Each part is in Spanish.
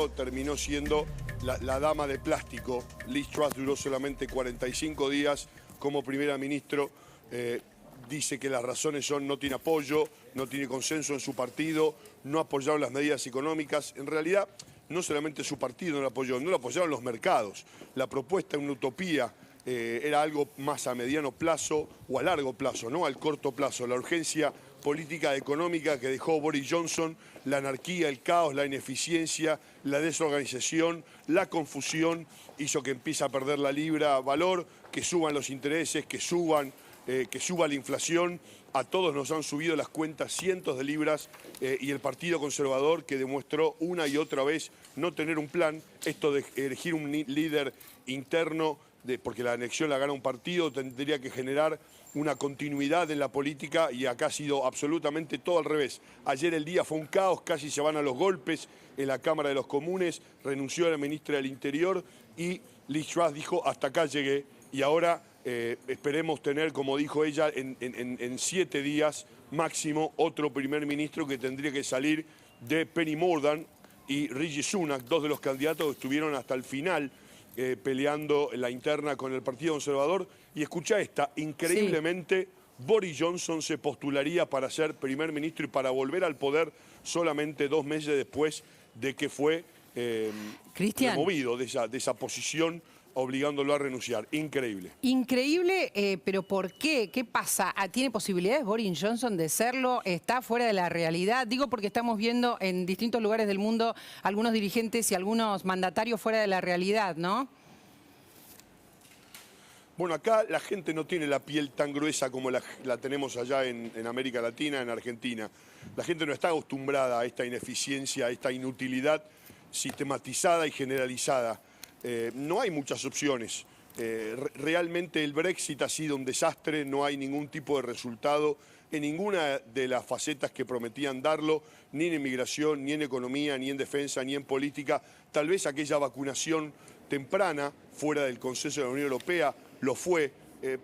embargo, terminó siendo la dama de plástico. Liz Truss duró solamente 45 días como primera ministra. Dice que las razones son: no tiene apoyo, no tiene consenso en su partido, no apoyaron las medidas económicas. En realidad, no solamente su partido no lo apoyó, no lo apoyaron los mercados. La propuesta, una utopía, era algo más a mediano plazo o a largo plazo, no al corto plazo. La urgencia política económica que dejó Boris Johnson, la anarquía, el caos, la ineficiencia, la desorganización, la confusión, hizo que empiece a perder la libra valor, que suban los intereses, que suba la inflación. A todos nos han subido las cuentas cientos de libras, y el Partido Conservador, que demostró una y otra vez no tener un plan, esto de elegir un líder interno, porque la elección la gana un partido, tendría que generar una continuidad en la política, y acá ha sido absolutamente todo al revés. Ayer el día fue un caos, casi se van a los golpes en la Cámara de los Comunes, renunció la ministra del Interior y Liz Truss dijo: hasta acá llegué. Y ahora esperemos tener, como dijo ella, en 7 días máximo otro primer ministro, que tendría que salir de Penny Mordaunt y Rishi Sunak, dos de los candidatos que estuvieron hasta el final peleando la interna con el Partido Conservador. Y escucha esta: increíblemente, sí, Boris Johnson se postularía para ser primer ministro y para volver al poder solamente 2 meses después de que fue removido de esa posición, obligándolo a renunciar. Increíble. Increíble, pero ¿por qué? ¿Qué pasa? ¿Tiene posibilidades Boris Johnson de serlo? ¿Está fuera de la realidad? Digo porque estamos viendo en distintos lugares del mundo algunos dirigentes y algunos mandatarios fuera de la realidad, ¿no? Bueno, acá la gente no tiene la piel tan gruesa como la tenemos allá en América Latina, en Argentina. La gente no está acostumbrada a esta ineficiencia, a esta inutilidad sistematizada y generalizada. No hay muchas opciones. Realmente el Brexit ha sido un desastre, no hay ningún tipo de resultado en ninguna de las facetas que prometían darlo, ni en inmigración, ni en economía, ni en defensa, ni en política. Tal vez aquella vacunación temprana, fuera del consenso de la Unión Europea, lo fue,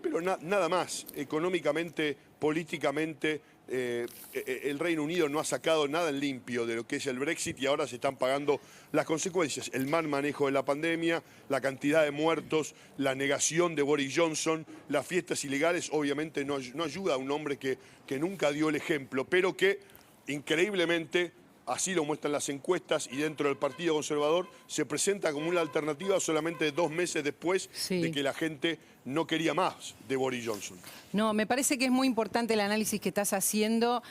pero nada más. Económicamente, políticamente, el Reino Unido no ha sacado nada en limpio de lo que es el Brexit, y ahora se están pagando las consecuencias. El mal manejo de la pandemia, la cantidad de muertos, la negación de Boris Johnson, las fiestas ilegales. Obviamente no ayuda a un hombre que nunca dio el ejemplo, pero que increíblemente, así lo muestran las encuestas, y dentro del Partido Conservador se presenta como una alternativa solamente 2 meses después de que la gente no quería más de Boris Johnson. No, me parece que es muy importante el análisis que estás haciendo.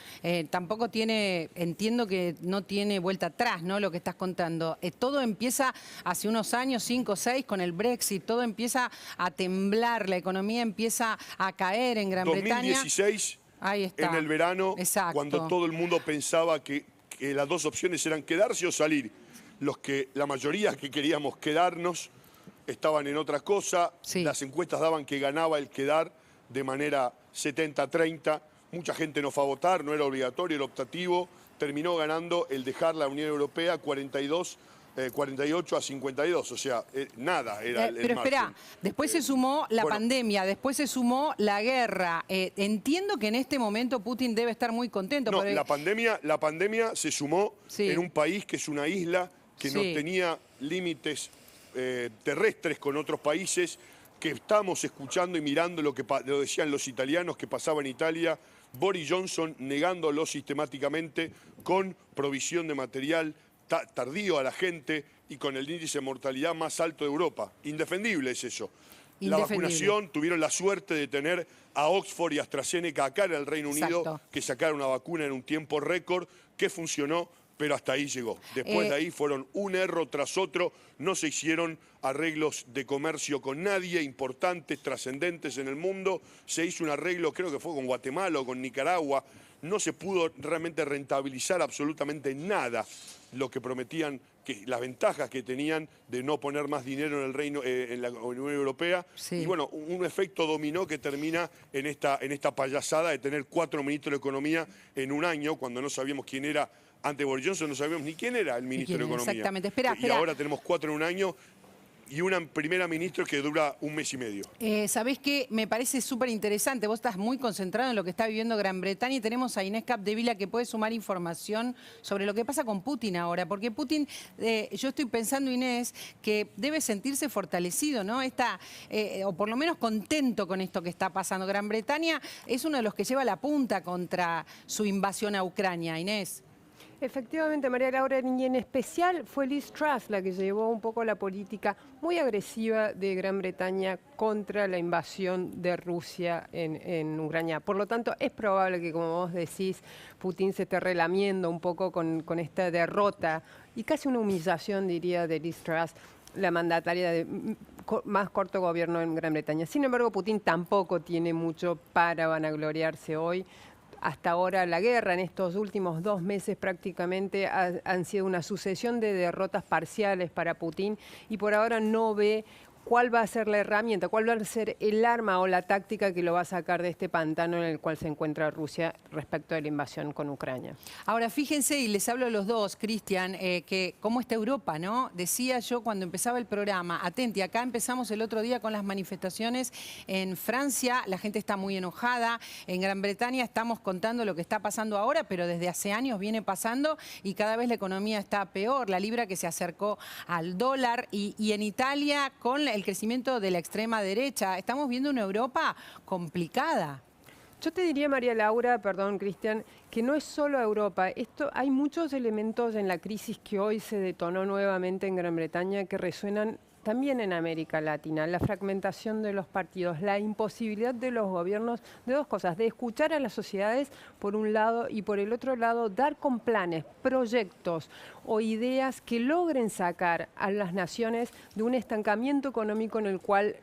Tampoco entiendo que no tiene vuelta atrás, ¿no? Lo que estás contando. Todo empieza hace unos años, 5 o 6, con el Brexit. Todo empieza a temblar, la economía empieza a caer en Gran Bretaña. 2016, ahí está, en el verano, cuando todo el mundo pensaba que las dos opciones eran quedarse o salir. La mayoría que queríamos quedarnos estaban en otra cosa. Las encuestas daban que ganaba el quedar de manera 70-30. Mucha gente no fue a votar, no era obligatorio, era optativo. Terminó ganando el dejar la Unión Europea 48 a 52, o sea, nada era el Pero espera, después se sumó la pandemia, después se sumó la guerra. Entiendo que en este momento Putin debe estar muy contento. No, la pandemia se sumó en un país que es una isla, que no tenía límites terrestres con otros países, que estamos escuchando y mirando lo decían los italianos que pasaba en Italia. Boris Johnson negándolo sistemáticamente, con provisión de material tardío a la gente y con el índice de mortalidad más alto de Europa. Indefendible es eso. La vacunación, tuvieron la suerte de tener a Oxford y AstraZeneca acá en el Reino Unido, que sacaron una vacuna en un tiempo récord, que funcionó, pero hasta ahí llegó. Después de ahí fueron un error tras otro, no se hicieron arreglos de comercio con nadie, importantes, trascendentes en el mundo. Se hizo un arreglo, creo que fue con Guatemala o con Nicaragua. No se pudo realmente rentabilizar absolutamente nada lo que prometían, las ventajas que tenían de no poner más dinero en la Unión Europea. Y bueno, un efecto dominó que termina en esta payasada de tener 4 ministros de Economía en un año, cuando no sabíamos quién era. Antes de Boris Johnson no sabíamos ni quién era el ministro de Economía. Exactamente. Espera. Y ahora tenemos 4 en un año. y una primera ministra que dura un mes y medio. ¿Sabés qué? Me parece súper interesante. Vos estás muy concentrado en lo que está viviendo Gran Bretaña y tenemos a Inés Capdevila que puede sumar información sobre lo que pasa con Putin ahora. Porque Putin, yo estoy pensando, Inés, que debe sentirse fortalecido, ¿no? O por lo menos contento con esto que está pasando. Gran Bretaña es uno de los que lleva la punta contra su invasión a Ucrania, Inés. Efectivamente, María Laura, y en especial fue Liz Truss la que llevó un poco la política muy agresiva de Gran Bretaña contra la invasión de Rusia en Ucrania. Por lo tanto, es probable que, como vos decís, Putin se esté relamiendo un poco con esta derrota y casi una humillación, diría, de Liz Truss, la mandataria de más corto gobierno en Gran Bretaña. Sin embargo, Putin tampoco tiene mucho para vanagloriarse hoy. Hasta ahora la guerra en estos últimos 2 meses prácticamente han sido una sucesión de derrotas parciales para Putin y por ahora no ve cuál va a ser la herramienta, cuál va a ser el arma o la táctica que lo va a sacar de este pantano en el cual se encuentra Rusia respecto de la invasión con Ucrania. Ahora, fíjense, y les hablo a los dos, Cristian, que cómo está Europa, ¿no? Decía yo cuando empezaba el programa, atenti, acá empezamos el otro día con las manifestaciones en Francia, la gente está muy enojada, en Gran Bretaña estamos contando lo que está pasando ahora, pero desde hace años viene pasando y cada vez la economía está peor, la libra que se acercó al dólar y en Italia con el crecimiento de la extrema derecha. Estamos viendo una Europa complicada. Yo te diría, María Laura, perdón, Cristian, que no es solo Europa. Hay muchos elementos en la crisis que hoy se detonó nuevamente en Gran Bretaña que resuenan también en América Latina. La fragmentación de los partidos, la imposibilidad de los gobiernos de dos cosas, de escuchar a las sociedades por un lado y por el otro lado dar con planes, proyectos o ideas que logren sacar a las naciones de un estancamiento económico en el cual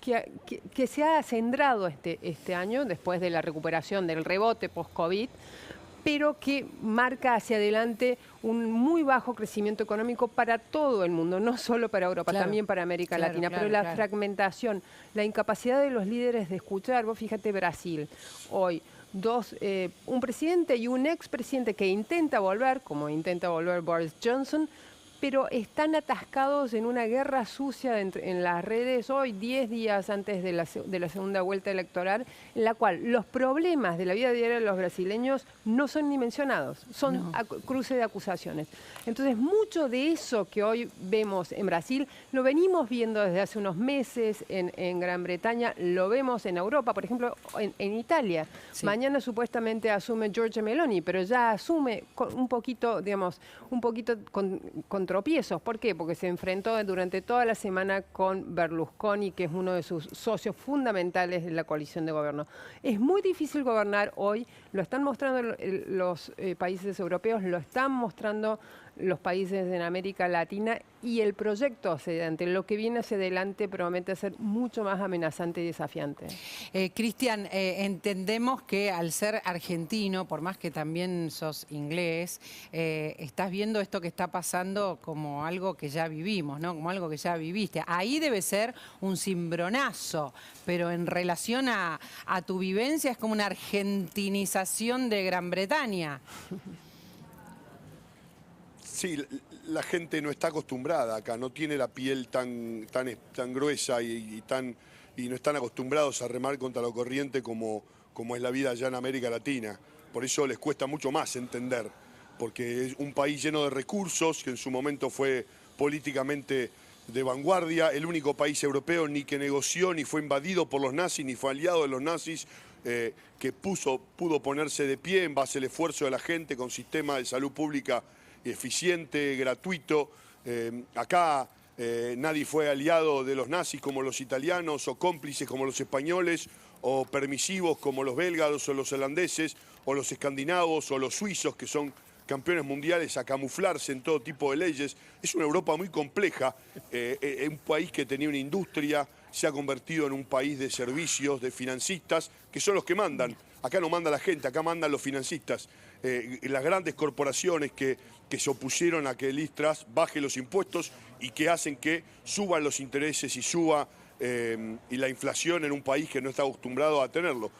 que se ha acendrado este año después de la recuperación del rebote post-COVID, pero que marca hacia adelante un muy bajo crecimiento económico para todo el mundo, no solo para Europa, claro, también para América Latina. Claro, pero la fragmentación, la incapacidad de los líderes de escuchar, vos fíjate Brasil, hoy, un presidente y un expresidente que intenta volver, como intenta volver Boris Johnson, pero están atascados en una guerra sucia en las redes hoy, 10 días antes de la segunda vuelta electoral, en la cual los problemas de la vida diaria de los brasileños no son ni mencionados, son cruce de acusaciones. Entonces, mucho de eso que hoy vemos en Brasil, lo venimos viendo desde hace unos meses en Gran Bretaña, lo vemos en Europa, por ejemplo, en Italia. Sí. Mañana supuestamente asume Giorgia Meloni, pero ya asume un poquito con tropiezos. ¿Por qué? Porque se enfrentó durante toda la semana con Berlusconi, que es uno de sus socios fundamentales de la coalición de gobierno. Es muy difícil gobernar hoy, lo están mostrando los países europeos, lo están mostrando los países en América Latina y el proyecto hacia adelante, lo que viene hacia adelante promete ser mucho más amenazante y desafiante. Cristian, entendemos que al ser argentino, por más que también sos inglés, estás viendo esto que está pasando como algo que ya vivimos, ¿no? Como algo que ya viviste. Ahí debe ser un cimbronazo, pero en relación a tu vivencia es como una argentinización de Gran Bretaña. Sí, la gente no está acostumbrada acá, no tiene la piel tan gruesa y no están acostumbrados a remar contra la corriente como es la vida allá en América Latina. Por eso les cuesta mucho más entender, porque es un país lleno de recursos, que en su momento fue políticamente de vanguardia, el único país europeo ni que negoció, ni fue invadido por los nazis, ni fue aliado de los nazis, que pudo ponerse de pie en base al esfuerzo de la gente con sistema de salud pública eficiente, gratuito. Acá nadie fue aliado de los nazis como los italianos, o cómplices como los españoles, o permisivos como los belgas o los holandeses, o los escandinavos o los suizos, que son campeones mundiales a camuflarse en todo tipo de leyes. Es una Europa muy compleja, un país que tenía una industria, se ha convertido en un país de servicios, de financistas, que son los que mandan. Acá no manda la gente, acá mandan los financistas. Las grandes corporaciones que se opusieron a que Liz Truss baje los impuestos y que hacen que suban los intereses y suba y la inflación en un país que no está acostumbrado a tenerlo.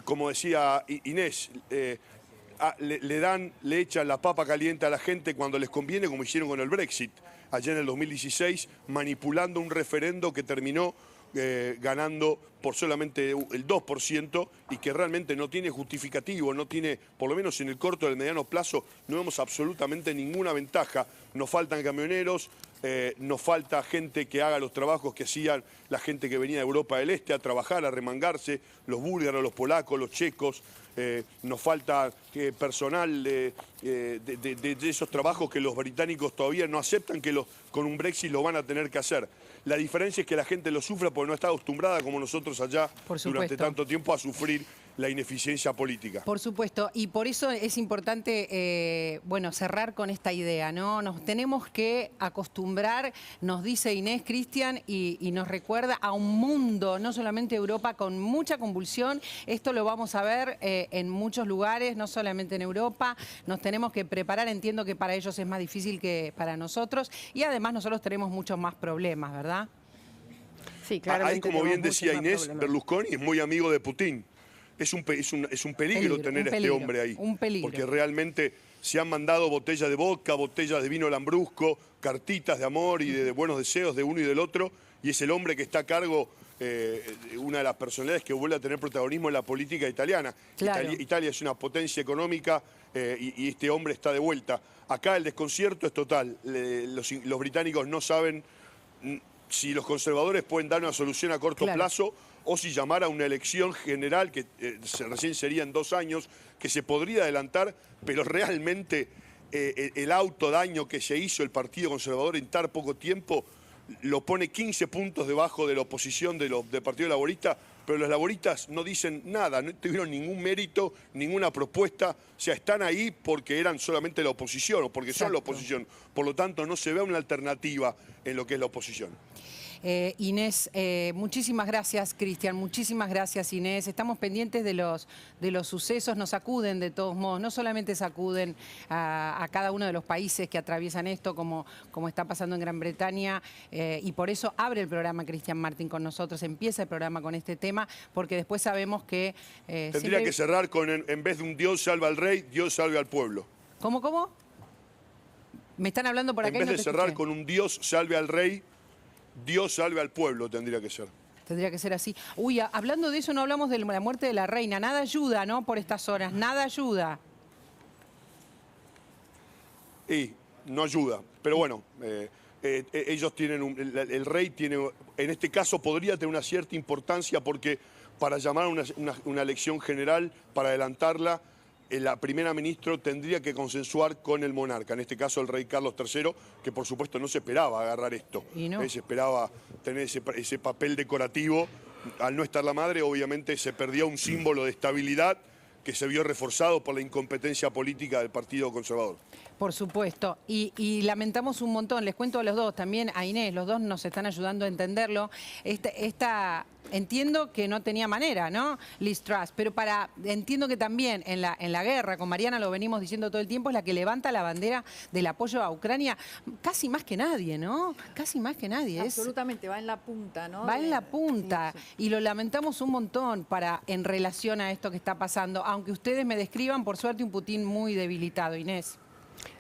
Como decía Inés, le echan la papa caliente a la gente cuando les conviene, como hicieron con el Brexit, allá en el 2016, manipulando un referendo que terminó ganando por solamente el 2% y que realmente no tiene justificativo, no tiene, por lo menos en el corto y el mediano plazo, no vemos absolutamente ninguna ventaja. Nos faltan camioneros, nos falta gente que haga los trabajos que hacían la gente que venía de Europa del Este a trabajar, a remangarse, los búlgaros, los polacos, los checos. Nos falta personal de esos trabajos que los británicos todavía no aceptan que con un Brexit lo van a tener que hacer. La diferencia es que la gente lo sufra porque no está acostumbrada como nosotros allá durante tanto tiempo a sufrir la ineficiencia política. Por supuesto, y por eso es importante, bueno, cerrar con esta idea, ¿no? Nos tenemos que acostumbrar, nos dice Inés, Cristian, y nos recuerda a un mundo, no solamente Europa, con mucha convulsión. Esto lo vamos a ver en muchos lugares, no solamente en Europa. Nos tenemos que preparar, entiendo que para ellos es más difícil que para nosotros, y además nosotros tenemos muchos más problemas, ¿verdad? Sí, claramente. Ahí, como bien decía Inés, Berlusconi es muy amigo de Putin. Es un peligro tener a este hombre ahí. Un peligro. Porque realmente se han mandado botellas de vodka, botellas de vino lambrusco, cartitas de amor y de buenos deseos de uno y del otro. Y es el hombre que está a cargo, una de las personalidades que vuelve a tener protagonismo en la política italiana. Claro. Italia es una potencia económica y este hombre está de vuelta. Acá el desconcierto es total. Los británicos no saben si los conservadores pueden dar una solución a corto plazo o si llamar a una elección general, que recién sería en 2 años, que se podría adelantar, pero realmente el autodaño que se hizo el Partido Conservador en tan poco tiempo lo pone 15 puntos debajo de la oposición del Partido Laborista, pero los laboristas no dicen nada, no tuvieron ningún mérito, ninguna propuesta, o sea, están ahí porque eran solamente la oposición o porque son la oposición, por lo tanto no se ve una alternativa en lo que es la oposición. Inés, muchísimas gracias, Cristian, muchísimas gracias, Inés. Estamos pendientes de los sucesos, nos sacuden de todos modos, no solamente sacuden a cada uno de los países que atraviesan esto, como está pasando en Gran Bretaña, y por eso abre el programa Cristian Martin con nosotros, empieza el programa con este tema, porque después sabemos que... Tendría que cerrar con, en vez de un Dios salve al rey, Dios salve al pueblo. ¿Cómo? Me están hablando por acá. En vez de cerrar con un Dios salve al rey, Dios salve al pueblo, tendría que ser. Tendría que ser así. Uy, hablando de eso, no hablamos de la muerte de la reina. Nada ayuda, ¿no? Por estas horas, nada ayuda. Y no ayuda. Pero bueno, ellos tienen, el rey tiene, en este caso podría tener una cierta importancia porque para llamar a una elección general, para adelantarla, la primera ministra tendría que consensuar con el monarca, en este caso el rey Carlos III, que por supuesto no se esperaba agarrar esto. Y no. Se esperaba tener ese papel decorativo. Al no estar la madre, obviamente se perdió un símbolo de estabilidad que se vio reforzado por la incompetencia política del Partido Conservador. Por supuesto, y lamentamos un montón, les cuento a los dos, también a Inés, los dos nos están ayudando a entenderlo. Entiendo que no tenía manera, ¿no? Liz Truss, pero entiendo que también en la guerra, con Mariana lo venimos diciendo todo el tiempo, es la que levanta la bandera del apoyo a Ucrania, casi más que nadie, ¿no? Casi más que nadie. Absolutamente, va en la punta, ¿no? Va en la punta, sí. Y lo lamentamos un montón en relación a esto que está pasando, aunque ustedes me describan, por suerte, un Putin muy debilitado, Inés.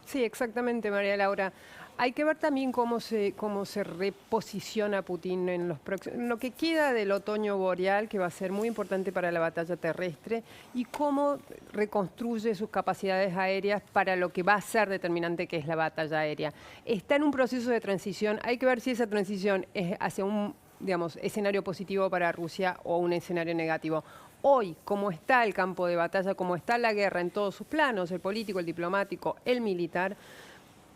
Sí, exactamente, María Laura. Hay que ver también cómo se reposiciona Putin en lo que queda del otoño boreal, que va a ser muy importante para la batalla terrestre, y cómo reconstruye sus capacidades aéreas para lo que va a ser determinante, que es la batalla aérea. Está en un proceso de transición. Hay que ver si esa transición es hacia un, digamos, escenario positivo para Rusia o un escenario negativo. Hoy, como está el campo de batalla, como está la guerra en todos sus planos, el político, el diplomático, el militar,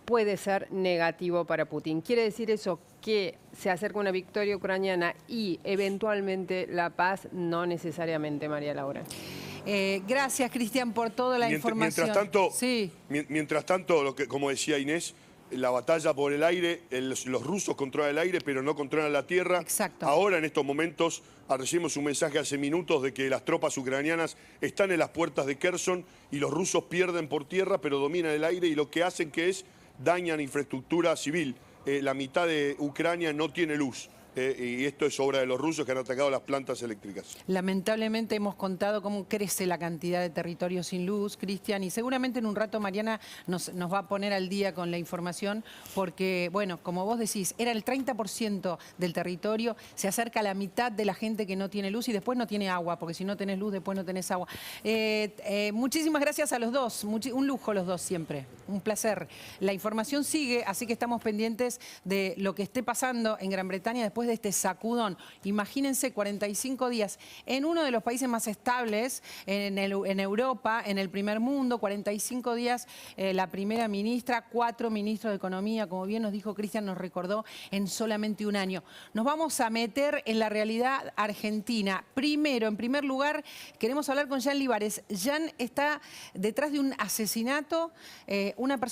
puede ser negativo para Putin. ¿Quiere decir eso que se acerca una victoria ucraniana y eventualmente la paz? No necesariamente, María Laura. Gracias, Cristian, por toda la información. Mientras tanto, como decía Inés, la batalla por el aire, los rusos controlan el aire, pero no controlan la tierra. Exacto. Ahora, en estos momentos, recibimos un mensaje hace minutos de que las tropas ucranianas están en las puertas de Kherson y los rusos pierden por tierra, pero dominan el aire y lo que hacen que es dañan infraestructura civil. La mitad de Ucrania no tiene luz. y esto es obra de los rusos que han atacado las plantas eléctricas. Lamentablemente hemos contado cómo crece la cantidad de territorios sin luz, Cristian, y seguramente en un rato Mariana nos va a poner al día con la información, porque, bueno, como vos decís, era el 30% del territorio, se acerca a la mitad de la gente que no tiene luz y después no tiene agua, porque si no tenés luz, después no tenés agua. Muchísimas gracias a los dos, un lujo los dos siempre, un placer. La información sigue, así que estamos pendientes de lo que esté pasando en Gran Bretaña después de este sacudón. Imagínense 45 días en uno de los países más estables en Europa, en el primer mundo, 45 días la primera ministra, 4 ministros de Economía, como bien nos dijo Cristian, nos recordó, en solamente un año. Nos vamos a meter en la realidad argentina. Primero, en primer lugar, queremos hablar con Jan Libares. Jan está detrás de un asesinato, una persona